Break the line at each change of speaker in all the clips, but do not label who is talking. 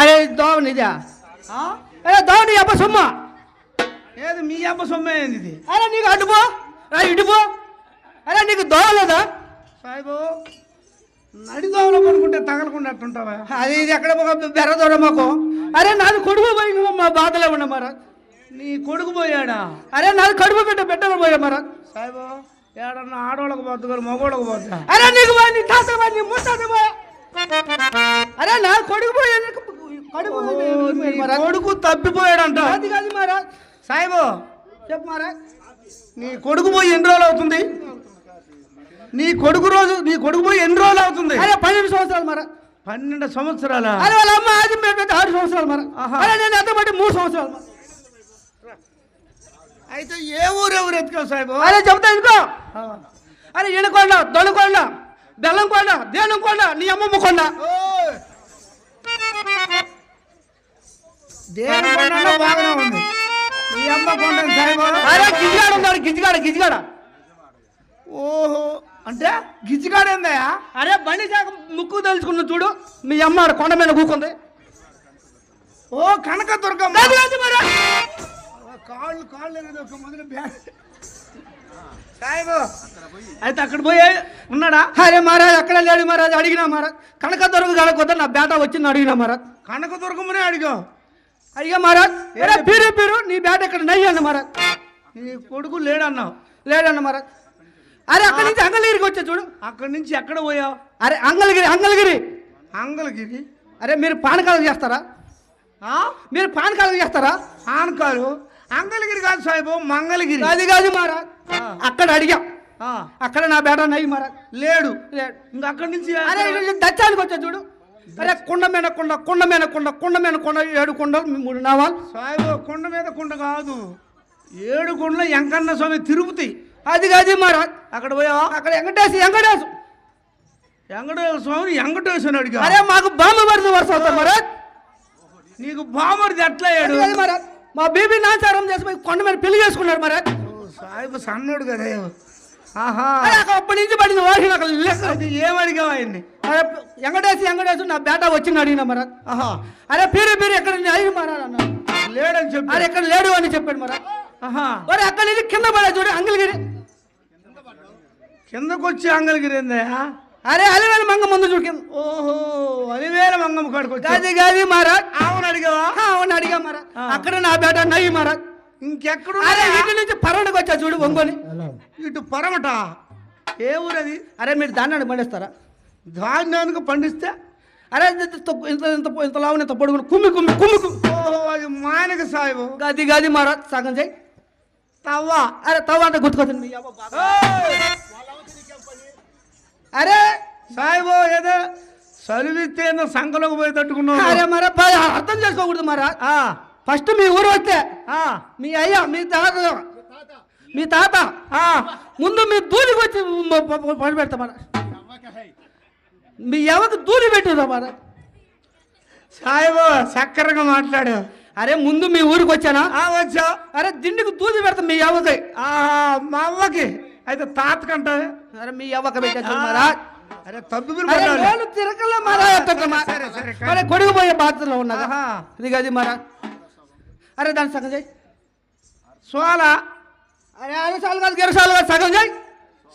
అరే దోవని ఇదా అరే దోవని అబ్బ సొమ్మ
ఏది మీ అబ్బ సొమ్మే ఏంది ఇది?
అరే నీకు అడ్డుపో ఇటుపో అరే నీకు దోవలేదా
సాయిబు నడిదోవలో కొనుక్కుంటే తగలకుండా అట్టుంటావా?
అది ఇది ఎక్కడ బెర్రదోడ మాకు అరే నాది కొడుకు పోయి మా బాధలే ఉన్నా మరా
నీ కొడుకు పోయాడా?
అరే నాది కడుపు పెట్టడం పోయా మరా
సాయిబు ఏడన్నా ఆడోళ్ళకు పోద్దు కానీ మగోళ్ళకు పోద్దా?
అరే నీకు నీ తాత నీ ముత్తాత పోయా అరే నా కొడుకు పోయా
కొడుకు తప్పిపోయాడంట.
అది కాదు మారా
సాయిబు
చెప్పు మారా
నీ కొడుకు పోయి ఎన్ని రోజులు అవుతుంది? నీ కొడుకు పోయి ఎన్ని రోజులు అవుతుంది?
అరే 12 సంవత్సరాలు మరా
12 సంవత్సరాల?
అరే వాళ్ళ అమ్మ ఆది 6 సంవత్సరాలు మరా అరే నేను ఎంత బట్టి 3 సంవత్సరాలు
అయితే ఏ ఊరెవరు ఎత్తుకావు సాయిబు?
అరే చెప్తా ఇంకో అరే ఈనకొండ దొనకొండ బెల్లంకొండ దేనంకొండ నీ అమ్మమ్మ కొండ
దేని కొండ బాగానే ఉంది. నీ అమ్మ కొండ సాయిబు.
అరే గిజిగాడ ఉన్నాడు గిజిగాడ
ఓహో అంటే గిజిగాడేందయా?
అరే బండి శాఖ ముక్కు తెలుసుకున్న చూడు మీ అమ్మ ఆడ కొండ మీద కూకుంది.
ఓ కనక దుర్గమ్మ. కాళ్ళు మొదలు సాయిబు అయితే అక్కడ పోయి ఉన్నాడా?
అరే మహారాజ్ అక్కడ లేడు మహారాజ్ అడిగినా మహారాజ్ కనక దొరక గడకొద్దా నా బేట వచ్చింది అడిగినా మహారాజ్
కనక దుర్గమ్మనే అడిగావు?
అడిగా మహారాజ్ పీరు నీ బేట ఇక్కడ నయ్యండి మహారాజ్.
నీ కొడుకు లేడన్నావు?
లేడన్న మహారాజ్. అరే అక్కడి నుంచి అంగళగిరికి వచ్చా చూడు.
అక్కడి నుంచి ఎక్కడ పోయావు?
అరే అంగళగిరి. అరే మీరు పానకాలు చేస్తారా? మీరు పానకాలు చేస్తారా?
పానకాలు అంగళగిరి కాదు సాయిబు, మంగళగిరి.
అది కాదు మహారాజ్. అక్కడ అడిగా అక్కడ నా బేట నయ్యి మహారాజ్ లేడు.
ఇంకా అక్కడి నుంచి
అరే దచ్చానికి వచ్చా చూడు. అరే కుండ మీద కొండ 7 కొండలు 3 నావాలు.
సాయిబు కొండ మీద కొండ కాదు, 7 కొండల వెంకన్న స్వామి తిరుపతి.
అది కాదు మహారాజ్.
అక్కడ పోయావా?
అక్కడ వెంకటేశ్వర
స్వామిని వెంకటేశ్వరుని అడిగా.
అరే మాకు బామ్మర్ది వరుస అవుతారు మహారాజ్.
నీకు బామ్మర్ది ఎట్లా అయ్యాడు?
మహారాజ్ మా బీబీ నాచారం చేసి కొండ మీద పెళ్లి చేసుకున్నారు మహారాజ్.
సాయిబు సన్నుడు కదా. ఆహా
అప్పటి నుంచి పడింది వాసి నాకు
అది ఏమడిగావా ఆయన్ని?
అరే వెంకటేశ్వర నా బేట వచ్చింది అడిగినా మహారాజ్.
ఆహా
అరే పీరు ఎక్కడ అయ్యి మహారాజ్ అన్న
లేడని చెప్పి.
అరే ఎక్కడ లేడు అని చెప్పాడు మహారాజ్.
ఆహా
అరే అక్కడి నుంచి కింద పడా చూడు అంగళగిరి.
కిందకొచ్చి అంగళగిరి ఏందయా?
అరే అలివేల మంగ ముందు చూడు కింద.
ఓహో అలివేల మంగమ్మ కాడికి వచ్చి.
అది కాదు మహారాజ్.
అవును అడిగావా?
అవును అడిగా మహారాజ్. అక్కడ నా బేట నయ్యి మహారాజ్.
ఇంకెక్కడ?
అరే ఇటు నుంచి పరమటకు వచ్చా చూడు ఒంగోని.
ఇటు పరమట ఏ ఊరది?
అరే మీరు ధాన్యాన్ని పండిస్తారా?
ధాన్యానికి పండిస్తే
అరే ఇంత లావు ఇంత పొడుగు కుమ్మి.
ఓహో అది మానక సాయిబు.
గది మహారాజ్ సగం చేయి
తవ్వ.
అరే తవ్వ అంటే గుర్తుకొచ్చింది మీ అరే
సాయిబు ఏదో చదివితే సంఖలోకి పోయి తట్టుకున్నావు.
అరే మరి అర్థం చేసుకోకూడదు మహారాజ్. ఫస్ట్ మీ ఊరు వస్తే మీ అయ్యా మీ తాత ముందు మీ దూలికి వచ్చి పని పెడతా మన మీ ఎవరికి దూలి పెట్టుదా మన
సాయిబు చక్కరగా మాట్లాడు.
అరే ముందు మీ ఊరికి వచ్చానా?
వచ్చా.
అరే దిండికి దూలి పెడతా మీ అవ్వకి.
మా అవ్వకి అయితే తాతకంట.
అరే మీ అవ్వక పెట్టా మహారాజ్.
అరే తప్పు
తిరగలే మహారాజ్. కొడుకు పోయే బాధ్యతలో ఉన్నదా? ఇది గది మహారాజ్. అరే దాన్ని సగం చేయి
సోల.
అరే 6 సార్లు కాదు 2 సార్లు కాదు సగం చేయి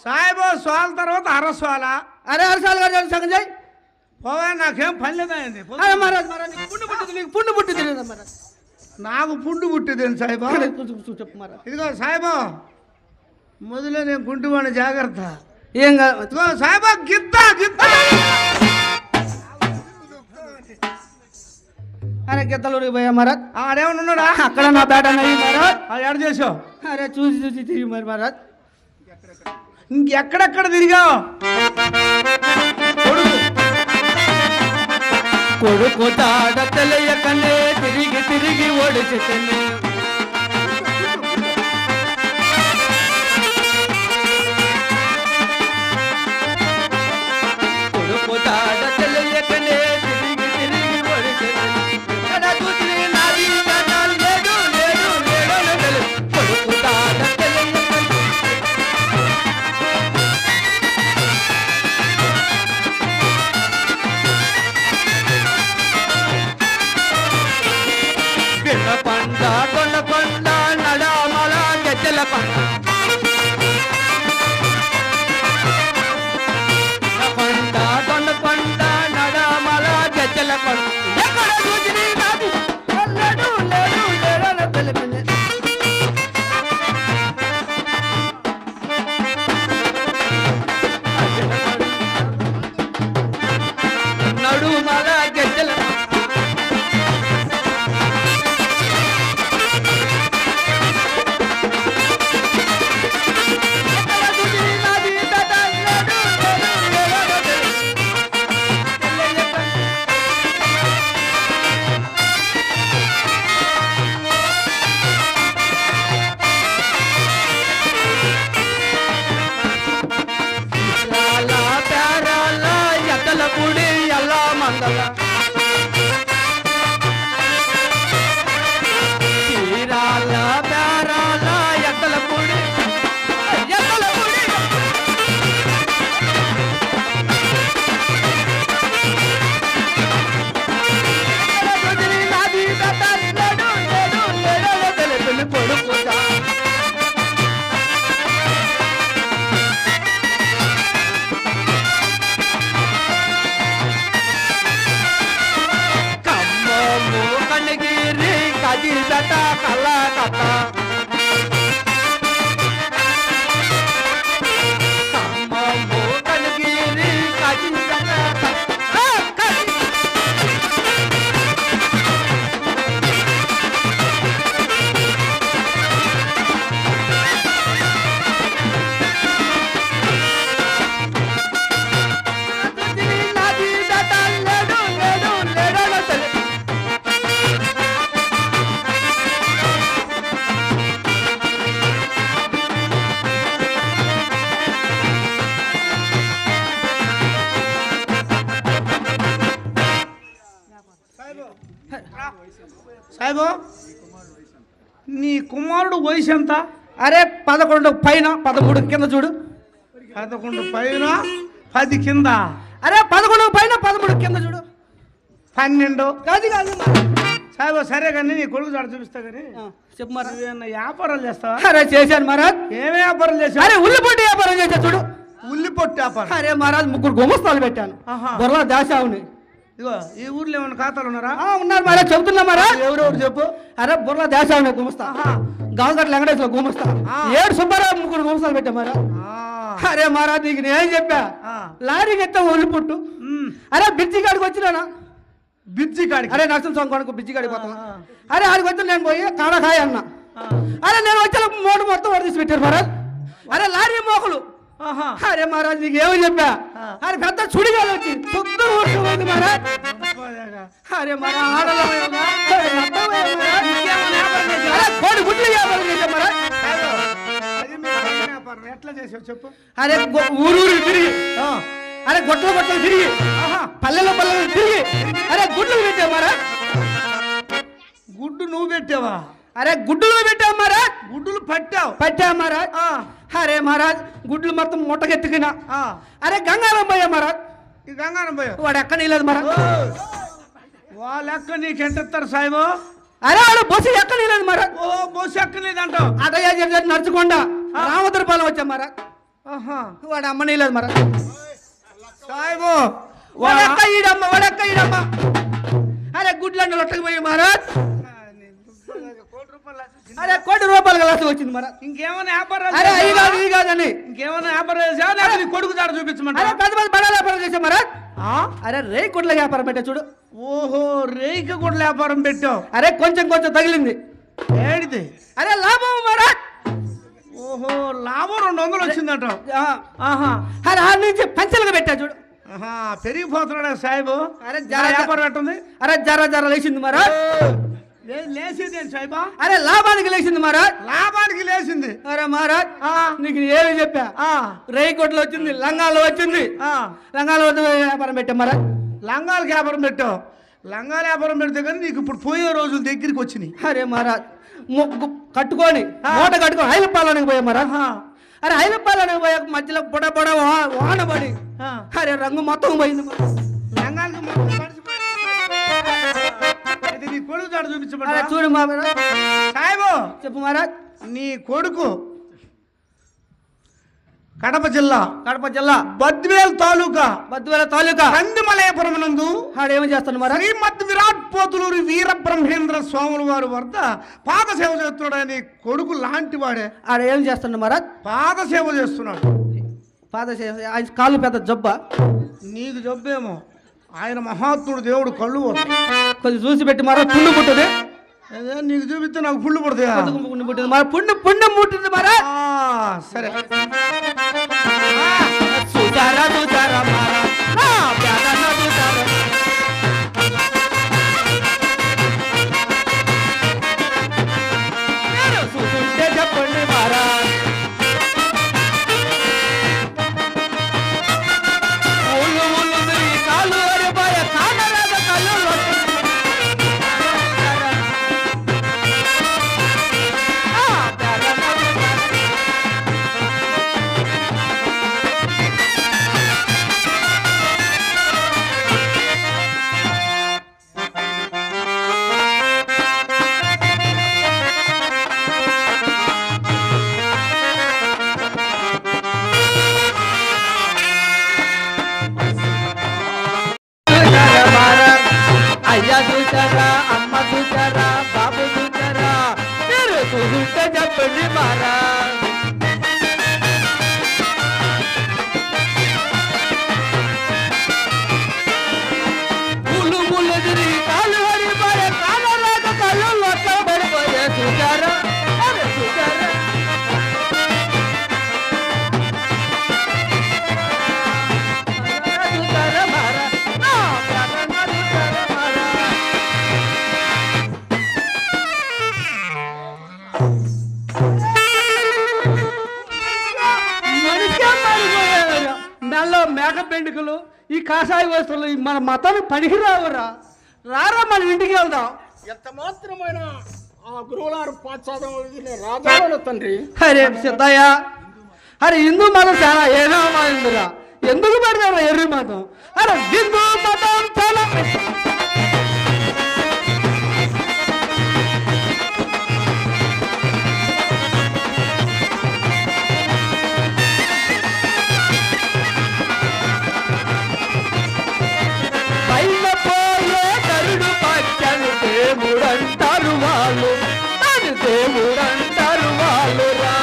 సాయిబు. సోల తర్వాత అరసోల.
అరే 6 సార్లు కాదు సగం చేయి.
పోవా నాకేం పని లేదైంది.
అరే మహారాజ్ నీకు పుండు పుట్టింది లేదా మహారాజ్?
నాకు పుండు పుట్టింది సాయిబు.
చెప్పు మహారాజ్.
ఇదిగో సాయిబు మొదలే నేను గుంటువాడిని జాగ్రత్త.
ఏం కాదు
సాయిబు గిత్త.
అరే గిత్తలూరి పోయా మహారాజ్.
ఆడేమన్నా ఉన్నాడా?
అక్కడ నా బేట నయ్యి మహారాజ్.
అది ఎడ చేసావు?
అరే చూసి తిరిగి మరి మహారాజ్.
ఇంకెక్కడెక్కడ తిరిగావు?
కొడుకు తాడ తెలియకనే తిరిగి ఓడిచితేనే కొడుకు తాడ తెలియకనే తిరిగి ఓడిచితేనే కొడుకు తాడ తెలియకనే కాజీపేట కళ్ళకట్ట ఖమ్మము కనిగిరి కాజీపేట
సాయిబు నీ కుమారుడు వయసు ఎంత?
అరే 11 పైన 13 కింద చూడు
11 పైన 10 కింద.
అరే 11 పైన 13 కింద చూడు
12.
కాదు కాదు
సాయిబు సరే కానీ నీ కొడుకు చాడు చూపిస్తా కానీ
చెప్పు మరి
నువ్వేమన్నా వ్యాపారాలు చేస్తావా?
అరే చేశాను మహారాజ్.
ఏమే వ్యాపారం చేసావు?
అరే ఉల్లిపొట్టి వ్యాపారం చేశా చూడు.
ఉల్లిపొట్టు వ్యాపారం.
అరే మహారాజ్ 3 గుమస్తాలు పెట్టాను. బొర్లా దాశావుని.
ఇగో ఈ ఊర్లో ఏమైనా ఖాతాలు ఉన్నారా?
ఉన్నారు మహారాజ్. చెబుతున్నా మహారాజ్.
ఎవరెవరు చెప్పు.
అరే బొర్లా దాశావుని గుమస్తా. గాంగట్ వెంకటేశ్వర గుమస్తా. 7 సుబ్బారావు 3 గుమస్తాలు పెట్టా మహారాజ్. అరే మహారాజ్ నీకు నేను చెప్పా లారీకి ఎత్తా ఉల్లిపొట్టు. అరే బిర్జి కాడికి వచ్చినా
బిర్జి కాడికి.
అరే నరసింహ స్వామి కొడుకు బిర్జి కాడికి పోతాను. అరే ఆడికి వచ్చి నేను పోయి కాడకాయ అన్న. అరే నేను వచ్చే మోటు మొత్తం వాడు తీసి పెట్టారు మహారాజ్. అరే లారీ మోకలు. అరే మహారాజ్ నీకు ఏమని చెప్పా? అరే పెద్ద చుడిగాలు వచ్చి చుట్టూ ఊరుకుంది మహారాజ్. అరే మరా కోడి గుడ్లు వ్యాపారం చేశా మహారాజ్.
ఎట్లా చేసావు చెప్పు.
అరే ఊరు తిరిగి అరే గొట్టలు తిరిగి పల్లెలో తిరిగి అరే గుడ్లు పెట్టావు మహారాజ్.
గుడ్డు నువ్వు పెట్టావా?
అరే గుడ్డులు పెట్టావు మహారాజ్.
గుడ్డులు పట్టా
మహారాజ్. అరే మహారాజ్ గుడ్లు మొత్తం ముట్టకెత్తుకినా. అరే గంగారం పోయా మహారాజ్.
ఈ గంగారం పోయా
వాడు ఎక్క నీలేదు మహారాజ్.
వాళ్ళ ఎక్క నీకెంటారు సాయిబు?
అరే వాడు బస్సు ఎక్క నీలేదు మహారాజ్.
ఓ బస్సు ఎక్కలేదంటావు.
అటయ్య నడుచుకుండా రామదుర్పాలెం వచ్చా మహారాజ్. వాడు అమ్మ నీలేదు మహారాజ్.
సాయిబు
వాడెక్క ఈడమ్మ. అరే గుడ్లన్నీ లొట్టకపోయి మహారాజ్. అరే ₹1 గ్లాసు వచ్చింది మహారాజ్.
ఇంకేమైనా వ్యాపారం?
అరే ఈ కాదని
ఇంకేమైనా వ్యాపారం చేసా? నీ కొడుకు చాడు చూపించమంటా.
అరే పెద్ద బడా వ్యాపారం చేశా మహారాజ్. అరే రే గుడ్ల వ్యాపారం పెట్టా చూడు.
ఓహో రేయికి కూడా వ్యాపారం పెట్టావు.
అరే కొంచెం తగిలింది.
ఏడిది?
అరే లాభం మహారాజ్.
ఓహో లాభం 200 వచ్చిందంటావు.
అరే ఆ నుంచి పంచలుగా పెట్టా చూడు.
పెరిగిపోతున్నాడా సాయిబు?
అరే
వ్యాపారం ఎట్టుంది?
అరే జర లేచింది మహారాజ్.
లేచింది సాయిబా?
అరే లాభానికి లేచింది మహారాజ్.
లాభానికి లేచింది.
అరే మహారాజ్ నీకు ఏమి చెప్పా? రేయికోట్లో వచ్చింది, లంగాలో వచ్చింది. లంగాలో వ్యాపారం పెట్టా మహారాజ్.
లంగాలకు వ్యాపారం పెట్టావు. లంగాల వ్యాపారం పెడితే కానీ నీకు ఇప్పుడు పోయే రోజులు దగ్గరికి వచ్చినాయి.
అరే మహారాజ్ కట్టుకొని మూట కట్టుకొని హైలపాలనికి పోయా మహారాజ్. అరే హైలపాలనికి పోయా మధ్యలో బుడ వాన పడి అరే రంగు మొత్తం పోయింది.
లంగాలకి మొత్తం నీ కొడుకు చాడు చూపించమంటా.
చూడు మహారాజ్.
సాయిబు
చెప్పు మహారాజ్.
నీ కొడుకు కడప జిల్లా బద్వేల్ తాలూకా కందిమలయపురం నందు
ఆడేమో చేస్తాను మహారాజ్.
శ్రీమద్ విరాట్ పోతులూరి వీర బ్రహ్మేంద్ర స్వాముల వారి వద్ద పాద సేవ చేస్తున్నాడని కొడుకు లాంటి వాడే.
ఆడేం చేస్తాను మహారాజ్?
పాద సేవ చేస్తున్నాడు.
పాద సేవ. ఆయన కాళ్ళు పెద్ద జబ్బ.
నీకు జబ్బేమో. ఆయన మహాత్ముడు దేవుడు కళ్ళు
కొంచెం చూసి పెట్టి మరో పుండు పుట్టదు.
నీకు చూపిస్తే నాకు పుండు పుడతాయా?
పుండు పుట్టింది మరి పుండు పుట్టింది మరా.
సరే
చూసారా చూస్తుంటే చెప్పండి మారా. కాళ్ళు అడిపోయ కాళ్ళ కళ్ళు అయ్యా చూసారా, అమ్మ చూసారా, బాబు చూసారా. ఏదుంటే చెప్పండి మారా ముళ్ళు ముళ్ళు తిరిగి కాళ్ళు పడిపోయే కాళ్ళు లేక కళ్ళు లొక్క పడిపోయే చూచారా అరే చూచారా చూచారా మారా నా ప్రాణంగా చూచారా మారా మెల్ల మేక పెండుకలు ఈ కాషాయ వస్తువులు మన మతానికి పనికిరావురా రారా మన ఇంటికి వెళ్దాం
ఎంత మాత్రమైన ఆ గురువులారు పాశ్చాత్యం రాజాల తండ్రి
అరే సిద్ధయ్య అరే హిందూ మతం చాలా ఏనామైందిరా ఎందుకు పడతారా ఎర్రి మతం అరే హిందూ మతం చాలా పైన పోయే గరుడు పచ్చను దేవుడంటారు వాళ్ళు దాని దేవుడంటారు వాళ్ళు రా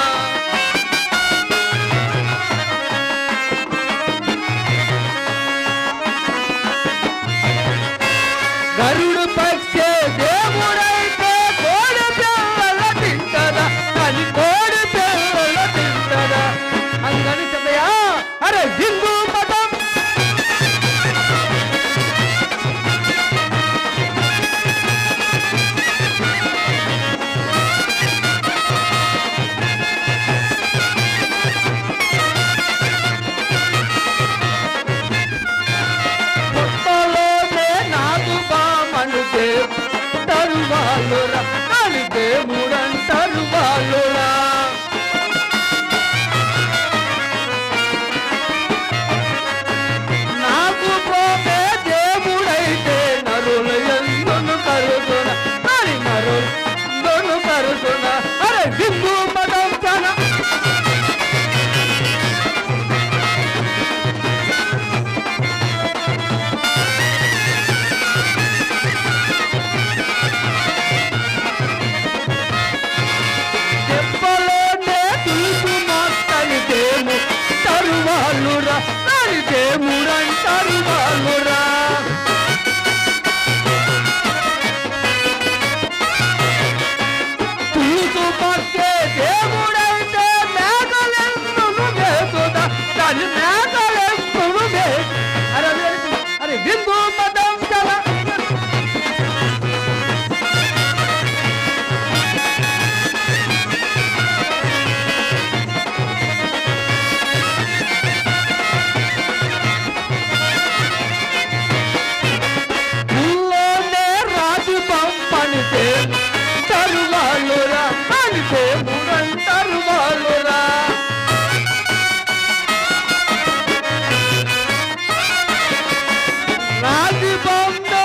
గరుడు పక్షే దేవుడైతే కోడి పిల్లల తింటదా అది కోడి పిల్లల తింటదా అందుకని చెప్పయా అరే హిందూ మతం పుట్టలోనే నాదు బామనుదే తరువాలురా అని దేవుడంటారు వాళ్ళురా నాకు పోతే దేవుడైతే నరులు ఎందును కరుతున మరి నరులు కరుతున అరే హిందూ మతం చాలా చెప్పలోనే తులుసు మొక్కని దేము తరువాలురా అని దేవుడంటారు వాళ్ళురా తులుసు మొక్కే దేవుడైతే మేకలెందును మేతుదా దాని మేకలెందును అరే అరే హిందూ మతం చాలా ఊళ్ళోనే రాజు పంపనితే తరువాలురా అని దేవుడంటారు వాళ్ళురా రాజు బొమ్మే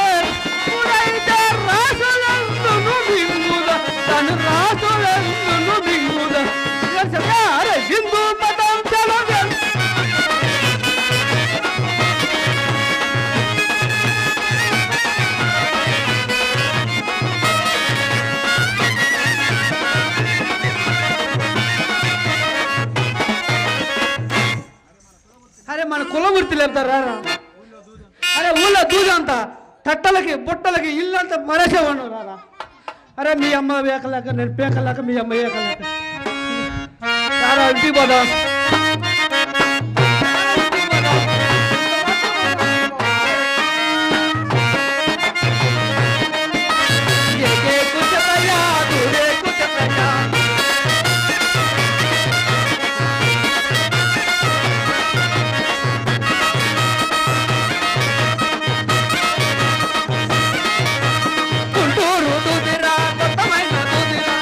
ఇప్పుడైతే రాసులందును దింగుదా తను రాసులందును దింగుదా అరే హిందూ మతం చాలా అరే మన కుల వృత్తి లేపుతారా అరే ఊళ్ళో దూజంతా తట్టలకి బుట్టలకి ఇల్లంతా మరేసేవాడు రారా అరే మీ అమ్మ వేకలేక నేను పేకలేక మీ అమ్మ వేకలేక రారా ఇంటికి పోదాం గుంటూరు దూదిరా కొత్తమైన దూదిరా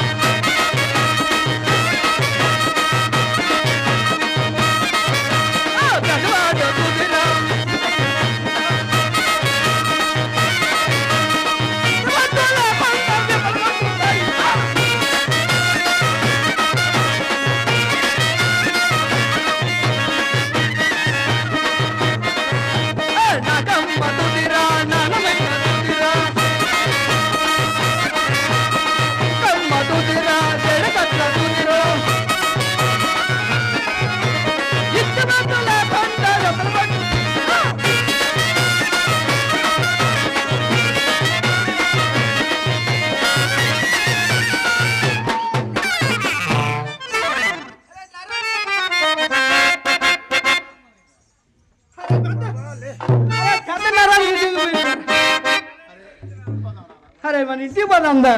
అరే మన ఇంటికి పోదాందా.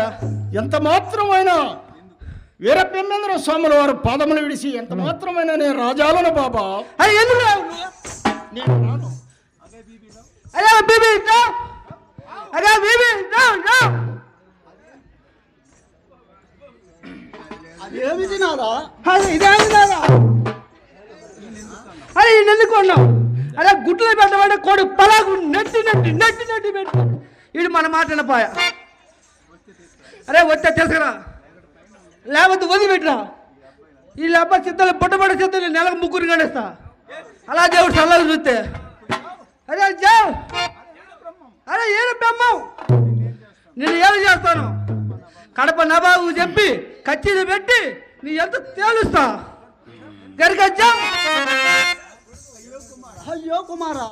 ఎంత మాత్రమైన వీరబ్రహ్మేంద్ర స్వాముల వారు పాదములు విడిసి ఎంత మాత్రమైన నేను రాజాలను బాబా.
అరే ఎందుకు రావు నువ్వు?
నేను రాను.
అరే బీబీ రా. అరే బీబీ రా రా.
అదేమిటి నాదా?
అరే ఇదేమి నాదా? అరే ఈ ఎందుకు కొన్నావు? అరే గుడ్లు పెట్టబడే కోడి పలాగు నెట్టి నెట్టి నెట్టి నెట్టి పెట్టు. ఇది మన మాట వినపాయ. అరే వచ్చా తెలుసురా, లేకపోతే వదిలిపెట్టరా. ఈ లేప చిత్తలు పుట్టబడ చిత్తలు నెలకు ముగ్గురు గడేస్తా. అలా దేవుడు సల్లాలు చూస్తే. అరే జావ్. అరే ఏడు బ్రహ్మం, నేను ఏమి చేస్తాను? కడప నబాబు చెప్పి కచ్చిది పెట్టి నీ ఎంత తేలుస్తా. గరికచ్చా.
అయ్యో కుమారా.